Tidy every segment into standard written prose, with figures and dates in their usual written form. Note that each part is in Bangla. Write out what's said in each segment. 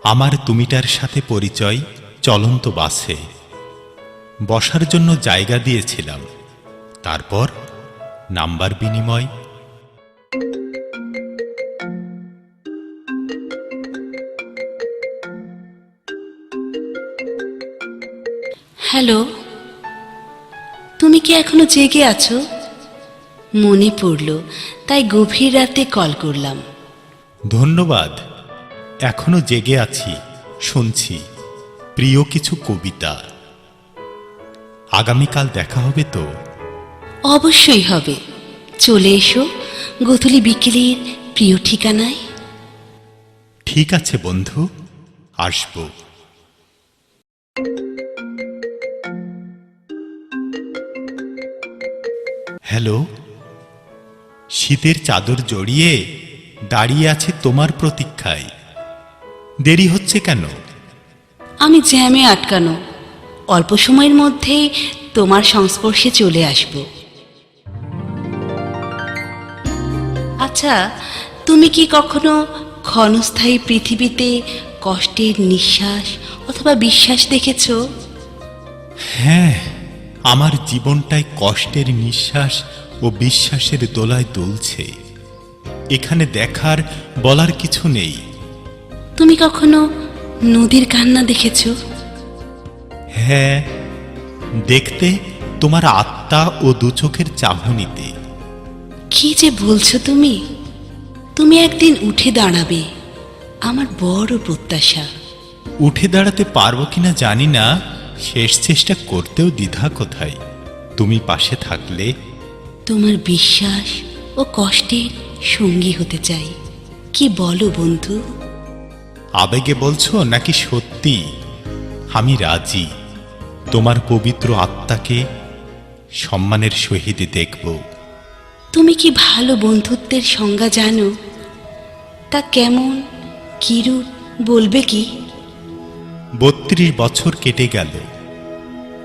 আমার তুমিটার সাথে পরিচয় চলন্ত বাসে। বসার জন্য জায়গা দিয়েছিলাম, তারপর নাম্বার বিনিময়। হ্যালো, তুমি কি এখনো জেগে আছো? মনে পড়ল, তাই গভীর রাতে কল করলাম। ধন্যবাদ। এখনো জেগে আছি, শুনছি প্রিয় কিছু কবিতা। আগামীকাল দেখা হবে তো? অবশ্যই হবে। চলে এসো গোধূলি বিকেলের প্রিয় ঠিকানায়। ঠিক আছে বন্ধু, আসব। হ্যালো, শীতের চাদর জড়িয়ে দাঁড়িয়ে আছে তোমার প্রতীক্ষায়। দেরি হচ্ছে কেন? আমি জ্যামে আটকানো, অল্প সময়ের মধ্যেই তোমার সংস্পর্শে চলে আসব। আচ্ছা, তুমি কি কখনো ক্ষণস্থায়ী পৃথিবীতে কষ্টের নিঃশ্বাস অথবা বিশ্বাস দেখেছো? হ্যাঁ, আমার জীবনটাই কষ্টের নিঃশ্বাস ও বিশ্বাসের দোলায় দুলছে। এখানে দেখার বলার কিছু নেই। তুমি কখনো নদীর কান্না দেখেছো? হ্যাঁ, দেখতে তোমার আত্মা ও দুচোখের চাহনিতে। কি যে বলছো তুমি! তুমি একদিন উঠে দাঁড়াবে, আমার বড় প্রত্যাশা। উঠে দাঁড়াতে পারবো কিনা জানি না, শেষ চেষ্টা করতেও দ্বিধা কোথায়। তুমি পাশে থাকলে। তোমার বিশ্বাস ও কষ্টের সঙ্গী হতে চাই। কি বলো বন্ধু? আবেগে বলছো নাকি সত্যি? আমি রাজি। তোমার পবিত্র আত্মাকে সম্মানের সহিত দেখব। তুমি কি ভালো বন্ধুত্বের সংজ্ঞা জানো? তা কেমন, কিরূপ বলবে কি? ৩২ বছর কেটে গেল,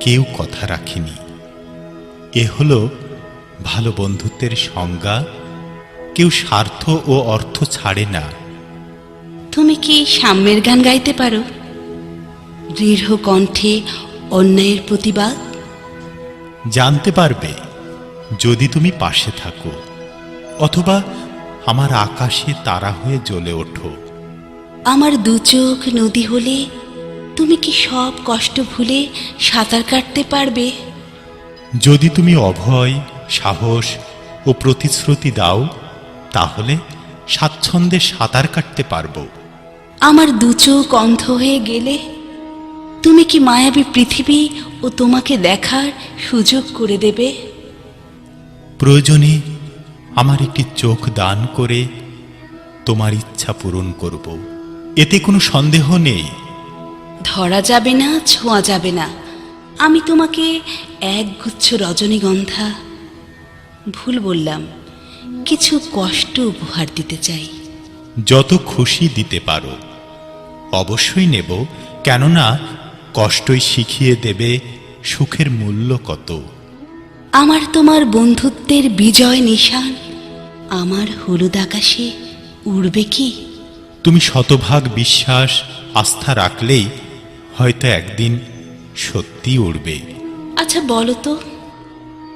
কেউ কথা রাখেনি। এ হলো ভালো বন্ধুত্বের সংজ্ঞা। কেউ স্বার্থ ও অর্থ ছাড়ে না। তুমি কি সাম্যের গান গাইতে পারো? দৃঢ় কণ্ঠে অন্যায়ের প্রতিবাদ। জানতে পারবে যদি তুমি পাশে থাকো, অথবা আমার আকাশে তারা হয়ে জ্বলে ওঠো। আমার দু চোখ নদী হলে তুমি কি সব কষ্ট ভুলে সাঁতার কাটতে পারবে? যদি তুমি অভয়, সাহস ও প্রতিশ্রুতি দাও, তাহলে স্বাচ্ছন্দ্যে সাঁতার কাটতে পারবো। আমার দু চোখ অন্ধ হয়ে গেলে তুমি কি মায়াবী পৃথিবী ও তোমাকে দেখার সুযোগ করে দেবে? প্রয়োজনে আমার একটি চোখ দান করে তোমার ইচ্ছা পূরণ করব। এতে কোনো সন্দেহ নেই। ধরা যাবে না, ছোঁয়া যাবে না। আমি তোমাকে একগুচ্ছ রজনীগন্ধা, ভুল বললাম, কিছু কষ্ট উপহার দিতে চাই। যত খুশি দিতে পারো, অবশ্যই নেব। কেননা কষ্টই শিখিয়ে দেবে সুখের মূল্য কত। আমার তোমার বন্ধুত্বের বিজয় নিশান আমার হলুদ আকাশে উড়বে কি? তুমি শতভাগ বিশ্বাস, আস্থা রাখলেই হয়তো একদিন সত্যি উড়বে। আচ্ছা বলো তো,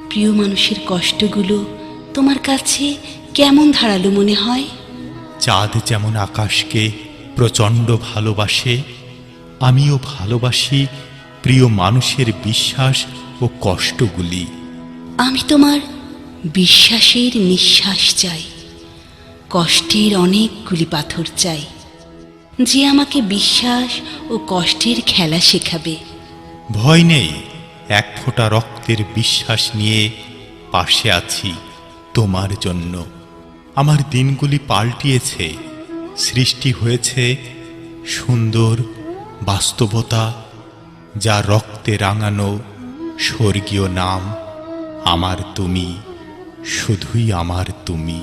প্রিয় মানুষের কষ্টগুলো তোমার কাছে কেমন ধারালো মনে হয়? চাঁদ যেমন আকাশকে প্রচণ্ড ভালোবাসে, আমিও ভালোবাসি প্রিয় মানুষের বিশ্বাস ও কষ্টগুলি। আমি তোমার বিশ্বাসের নিঃশ্বাস চাই, কষ্টের অনেকগুলি পাথর চাই, যে আমাকে বিশ্বাস ও কষ্টের খেলা শেখাবে। ভয় নেই, এক ফোঁটা রক্তের বিশ্বাস নিয়ে পাশে আছি তোমার জন্য। আমার দিনগুলি পাল্টিয়েছে, সৃষ্টি হয়েছে সুন্দর বাস্তবতা, যা রক্তে রাঙানো স্বর্গীয় নাম আমার তুমি, শুধুই আমার তুমি।